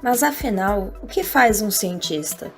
Mas afinal, o que faz um cientista?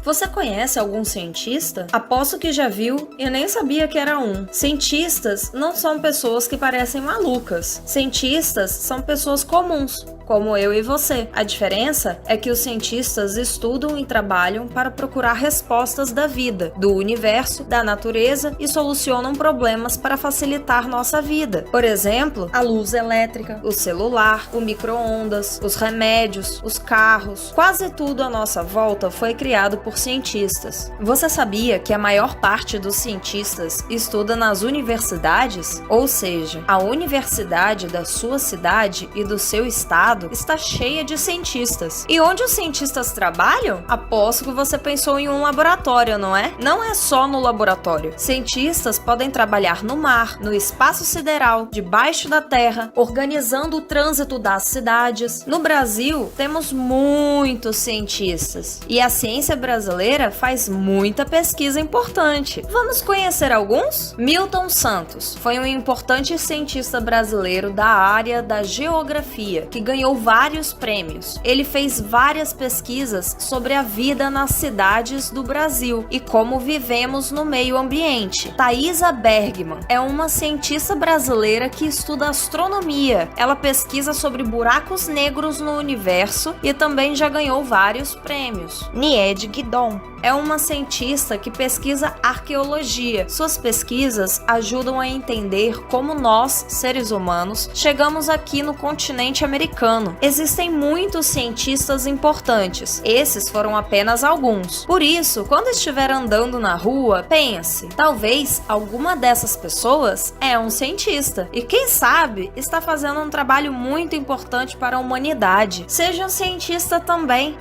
Você conhece algum cientista? Aposto que já viu e nem sabia que era um. Cientistas não são pessoas que parecem malucas. Cientistas são pessoas comuns, como eu e você. A diferença é que os cientistas estudam e trabalham para procurar respostas da vida, do universo, da natureza e solucionam problemas para facilitar nossa vida. Por exemplo, a luz elétrica, o celular, o micro-ondas, os remédios, os carros. Quase tudo à nossa volta foi criado por cientistas. Você sabia que a maior parte dos cientistas estuda nas universidades? Ou seja, a universidade da sua cidade e do seu estado está cheia de cientistas. E onde os cientistas trabalham? Aposto que você pensou em um laboratório, não é? Não é só no laboratório. Cientistas podem trabalhar no mar, no espaço sideral, debaixo da terra, organizando o trânsito das cidades. No Brasil, temos muitos cientistas. E a ciência brasileira faz muita pesquisa importante. Vamos conhecer alguns? Milton Santos foi um importante cientista brasileiro da área da geografia, que ganhou vários prêmios. Ele fez várias pesquisas sobre a vida nas cidades do Brasil e como vivemos no meio ambiente. Thaisa Bergman é uma cientista brasileira que estuda astronomia. Ela pesquisa sobre buracos negros no universo e também já ganhou vários prêmios. Nied Guidon é uma cientista que pesquisa arqueologia. Suas pesquisas ajudam a entender como nós, seres humanos, chegamos aqui no continente americano. Existem muitos cientistas importantes. Esses foram apenas alguns. Por isso, quando estiver andando na rua, pense: talvez alguma dessas pessoas é um cientista. E quem sabe está fazendo um trabalho muito importante para a humanidade. Seja um cientista também.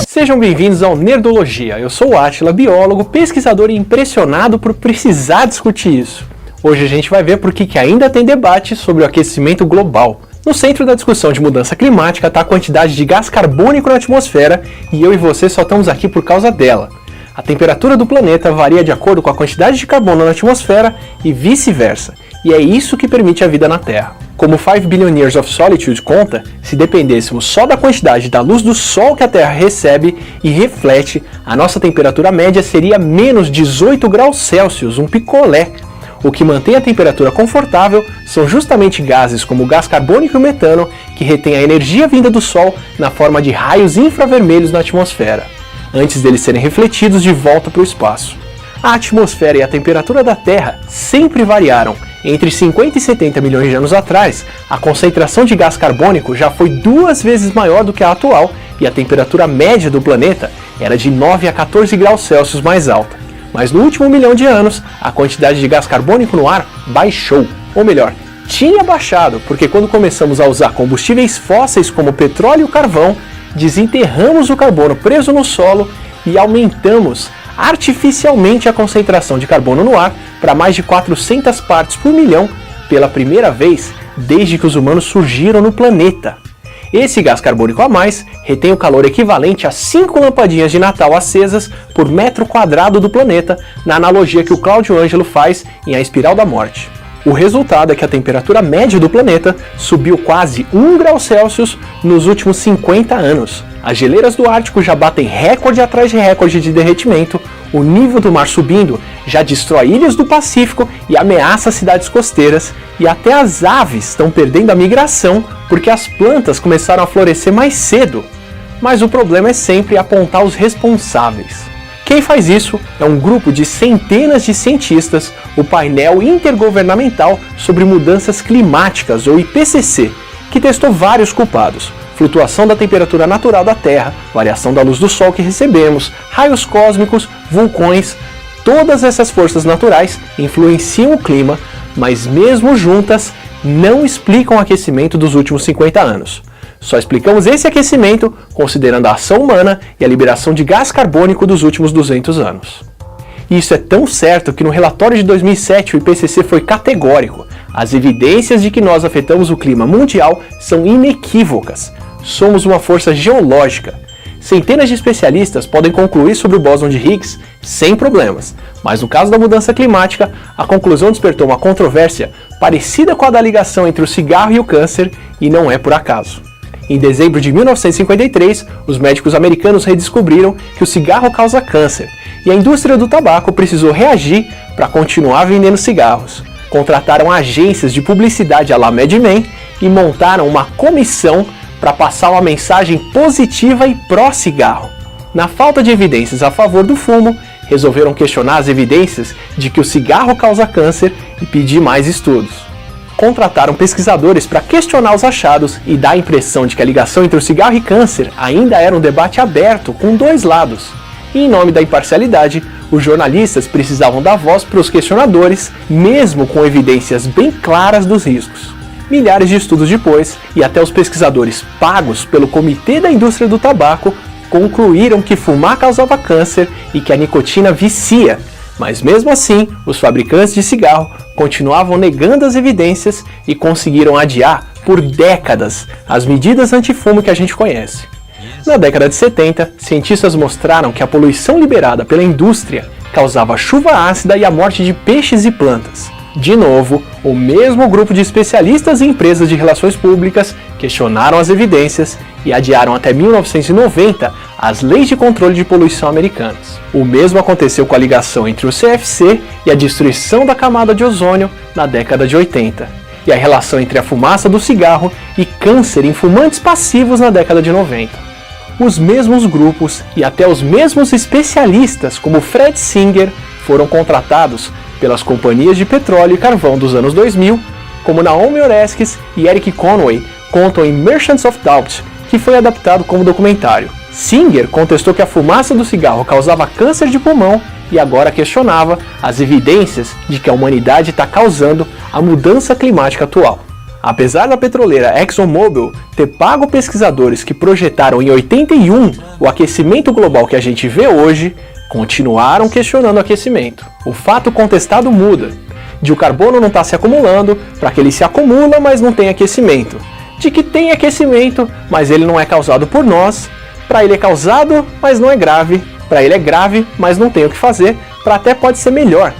Sejam bem-vindos ao Nerdologia. Eu sou o Átila, biólogo, pesquisador e impressionado por precisar discutir isso. Hoje a gente vai ver por que ainda tem debate sobre o aquecimento global. No centro da discussão de mudança climática está a quantidade de gás carbônico na atmosfera e eu e você só estamos aqui por causa dela. A temperatura do planeta varia de acordo com a quantidade de carbono na atmosfera e vice-versa, e é isso que permite a vida na Terra. Como 5 Billion Years of Solitude conta, se dependêssemos só da quantidade da luz do Sol que a Terra recebe e reflete, a nossa temperatura média seria menos 18 graus Celsius, um picolé. O que mantém a temperatura confortável são justamente gases como o gás carbônico e o metano, que retêm a energia vinda do Sol na forma de raios infravermelhos na atmosfera, antes deles serem refletidos de volta para o espaço. A atmosfera e a temperatura da Terra sempre variaram. Entre 50 e 70 milhões de anos atrás, a concentração de gás carbônico já foi 2 vezes maior do que a atual e a temperatura média do planeta era de 9 a 14 graus Celsius mais alta. Mas no último milhão de anos, a quantidade de gás carbônico no ar baixou. Ou melhor, tinha baixado, porque quando começamos a usar combustíveis fósseis como petróleo e carvão, desenterramos o carbono preso no solo e aumentamos artificialmente a concentração de carbono no ar para mais de 400 partes por milhão pela primeira vez desde que os humanos surgiram no planeta. Esse gás carbônico a mais retém o calor equivalente a 5 lampadinhas de Natal acesas por metro quadrado do planeta, na analogia que o Cláudio Ângelo faz em A Espiral da Morte. O resultado é que a temperatura média do planeta subiu quase 1 grau Celsius nos últimos 50 anos. As geleiras do Ártico já batem recorde atrás de recorde de derretimento, o nível do mar subindo já destrói ilhas do Pacífico e ameaça cidades costeiras, e até as aves estão perdendo a migração porque as plantas começaram a florescer mais cedo. Mas o problema é sempre apontar os responsáveis. Quem faz isso é um grupo de centenas de cientistas, o Painel Intergovernamental sobre Mudanças Climáticas, ou IPCC, que testou vários culpados: flutuação da temperatura natural da Terra, variação da luz do Sol que recebemos, raios cósmicos, vulcões. Todas essas forças naturais influenciam o clima, mas mesmo juntas não explicam o aquecimento dos últimos 50 anos. Só explicamos esse aquecimento considerando a ação humana e a liberação de gás carbônico dos últimos 200 anos. E isso é tão certo que no relatório de 2007 o IPCC foi categórico. As evidências de que nós afetamos o clima mundial são inequívocas. Somos uma força geológica. Centenas de especialistas podem concluir sobre o bóson de Higgs sem problemas, mas no caso da mudança climática, a conclusão despertou uma controvérsia parecida com a da ligação entre o cigarro e o câncer, e não é por acaso. Em dezembro de 1953, os médicos americanos redescobriram que o cigarro causa câncer, e a indústria do tabaco precisou reagir para continuar vendendo cigarros. Contrataram agências de publicidade à la Mad Men e montaram uma comissão para passar uma mensagem positiva e pró-cigarro. Na falta de evidências a favor do fumo, resolveram questionar as evidências de que o cigarro causa câncer e pedir mais estudos. Contrataram pesquisadores para questionar os achados e dar a impressão de que a ligação entre o cigarro e câncer ainda era um debate aberto com 2 lados. E em nome da imparcialidade, os jornalistas precisavam dar voz para os questionadores, mesmo com evidências bem claras dos riscos. Milhares de estudos depois, e até os pesquisadores pagos pelo Comitê da Indústria do Tabaco concluíram que fumar causava câncer e que a nicotina vicia. Mas mesmo assim, os fabricantes de cigarro continuavam negando as evidências e conseguiram adiar por décadas as medidas antifumo que a gente conhece. Na década de 70, cientistas mostraram que a poluição liberada pela indústria causava chuva ácida e a morte de peixes e plantas. De novo, o mesmo grupo de especialistas e empresas de relações públicas questionaram as evidências e adiaram até 1990 as leis de controle de poluição americanas. O mesmo aconteceu com a ligação entre o CFC e a destruição da camada de ozônio na década de 80, e a relação entre a fumaça do cigarro e câncer em fumantes passivos na década de 90. Os mesmos grupos e até os mesmos especialistas, como Fred Singer, foram contratados pelas companhias de petróleo e carvão dos anos 2000, como Naomi Oreskes e Eric Conway contam em Merchants of Doubt, que foi adaptado como documentário. Singer contestou que a fumaça do cigarro causava câncer de pulmão e agora questionava as evidências de que a humanidade está causando a mudança climática atual. Apesar da petroleira ExxonMobil ter pago pesquisadores que projetaram em 81 o aquecimento global que a gente vê hoje, continuaram questionando o aquecimento. O fato contestado muda, de o carbono não estar se acumulando, para que ele se acumula, mas não tem aquecimento. De que tem aquecimento, mas ele não é causado por nós, para ele é causado, mas não é grave, para ele é grave, mas não tem o que fazer, para até pode ser melhor.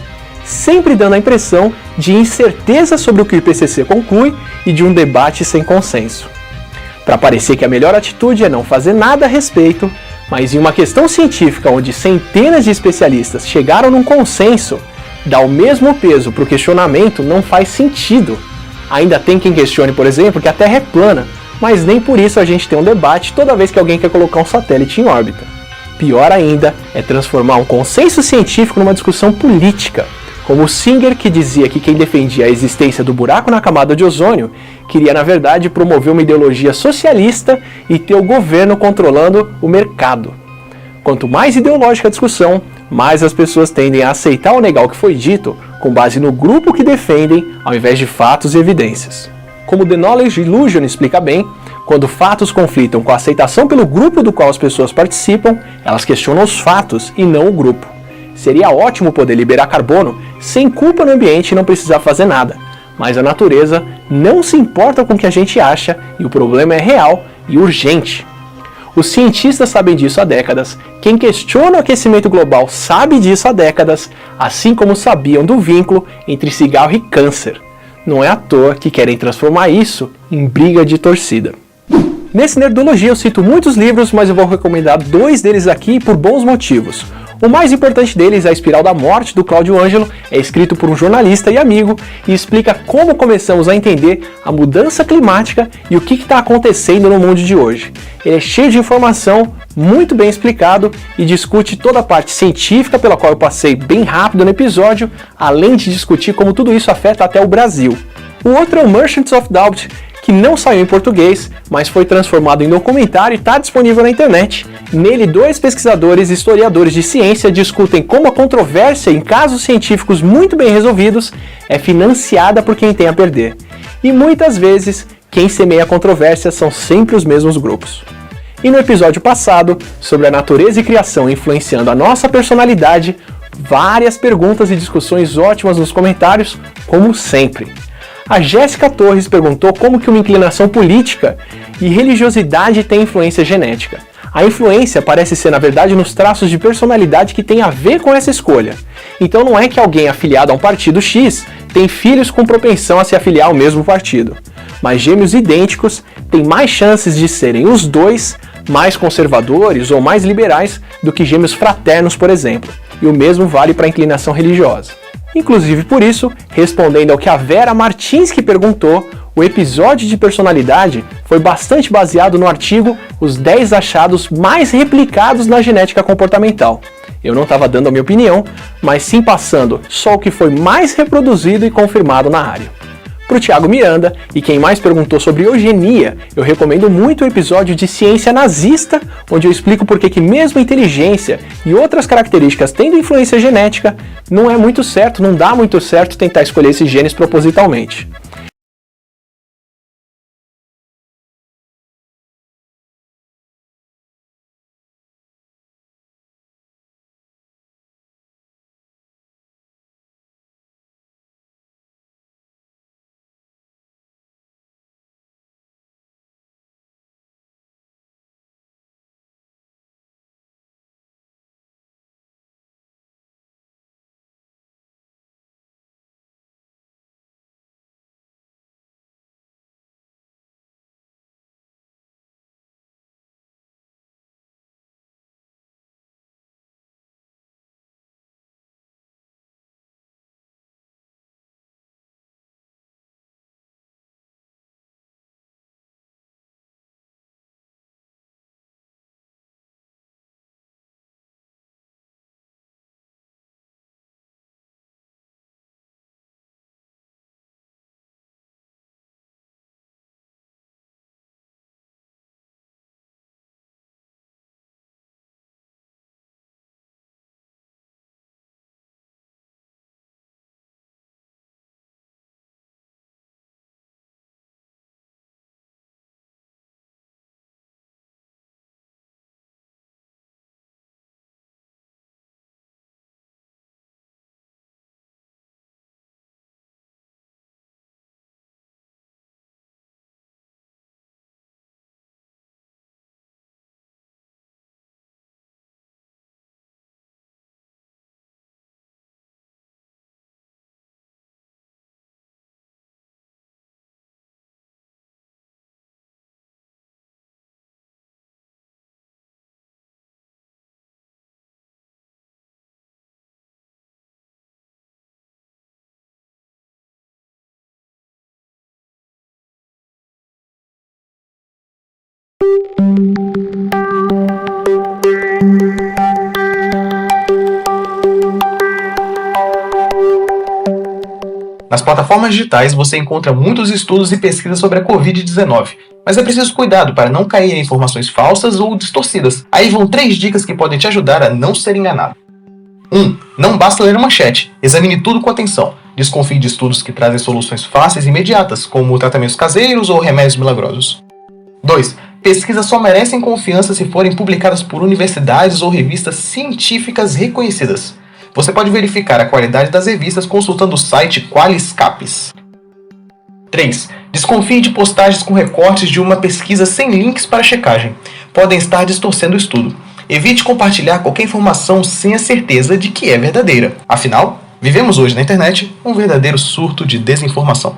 Sempre dando a impressão de incerteza sobre o que o IPCC conclui e de um debate sem consenso. Para parecer que a melhor atitude é não fazer nada a respeito, mas em uma questão científica onde centenas de especialistas chegaram num consenso, dar o mesmo peso para o questionamento não faz sentido. Ainda tem quem questione, por exemplo, que a Terra é plana, mas nem por isso a gente tem um debate toda vez que alguém quer colocar um satélite em órbita. Pior ainda é transformar um consenso científico numa discussão política, como o Singer, que dizia que quem defendia a existência do buraco na camada de ozônio queria, na verdade, promover uma ideologia socialista e ter o governo controlando o mercado. Quanto mais ideológica a discussão, mais as pessoas tendem a aceitar ou negar o que foi dito com base no grupo que defendem, ao invés de fatos e evidências. Como The Knowledge Illusion explica bem, quando fatos conflitam com a aceitação pelo grupo do qual as pessoas participam, elas questionam os fatos e não o grupo. Seria ótimo poder liberar carbono sem culpa no ambiente e não precisar fazer nada, mas a natureza não se importa com o que a gente acha e o problema é real e urgente. Os cientistas sabem disso há décadas, quem questiona o aquecimento global sabe disso há décadas, assim como sabiam do vínculo entre cigarro e câncer. Não é à toa que querem transformar isso em briga de torcida. Nesse Nerdologia eu cito muitos livros, mas eu vou recomendar 2 deles aqui por bons motivos. O mais importante deles, A Espiral da Morte, do Cláudio Ângelo, é escrito por um jornalista e amigo e explica como começamos a entender a mudança climática e o que está acontecendo no mundo de hoje. Ele é cheio de informação, muito bem explicado e discute toda a parte científica pela qual eu passei bem rápido no episódio, além de discutir como tudo isso afeta até o Brasil. O outro é o Merchants of Doubt, que não saiu em português, mas foi transformado em documentário e está disponível na internet. Nele, 2 pesquisadores e historiadores de ciência discutem como a controvérsia em casos científicos muito bem resolvidos é financiada por quem tem a perder. E muitas vezes, quem semeia a controvérsia são sempre os mesmos grupos. E no episódio passado, sobre a natureza e criação influenciando a nossa personalidade, várias perguntas e discussões ótimas nos comentários, como sempre. A Jéssica Torres perguntou como que uma inclinação política e religiosidade tem influência genética. A influência parece ser, na verdade, nos traços de personalidade que tem a ver com essa escolha. Então não é que alguém afiliado a um partido X tem filhos com propensão a se afiliar ao mesmo partido. Mas gêmeos idênticos têm mais chances de serem os dois mais conservadores ou mais liberais do que gêmeos fraternos, por exemplo. E o mesmo vale para a inclinação religiosa. Inclusive por isso, respondendo ao que a Vera Martinsky perguntou, o episódio de personalidade foi bastante baseado no artigo Os 10 achados mais replicados na genética comportamental. Eu não estava dando a minha opinião, mas sim passando só o que foi mais reproduzido e confirmado na área. Para o Thiago Miranda, e quem mais perguntou sobre eugenia, eu recomendo muito o episódio de Ciência Nazista, onde eu explico por que mesmo inteligência e outras características tendo influência genética, não é muito certo, não dá muito certo tentar escolher esses genes propositalmente. Nas plataformas digitais você encontra muitos estudos e pesquisas sobre a Covid-19, mas é preciso cuidado para não cair em informações falsas ou distorcidas. Aí vão 3 dicas que podem te ajudar a não ser enganado. 1. Não basta ler a manchete, examine tudo com atenção. Desconfie de estudos que trazem soluções fáceis e imediatas, como tratamentos caseiros ou remédios milagrosos. 2. Pesquisas só merecem confiança se forem publicadas por universidades ou revistas científicas reconhecidas. Você pode verificar a qualidade das revistas consultando o site Qualiscapes. 3. Desconfie de postagens com recortes de uma pesquisa sem links para checagem. Podem estar distorcendo o estudo. Evite compartilhar qualquer informação sem a certeza de que é verdadeira. Afinal, vivemos hoje na internet um verdadeiro surto de desinformação.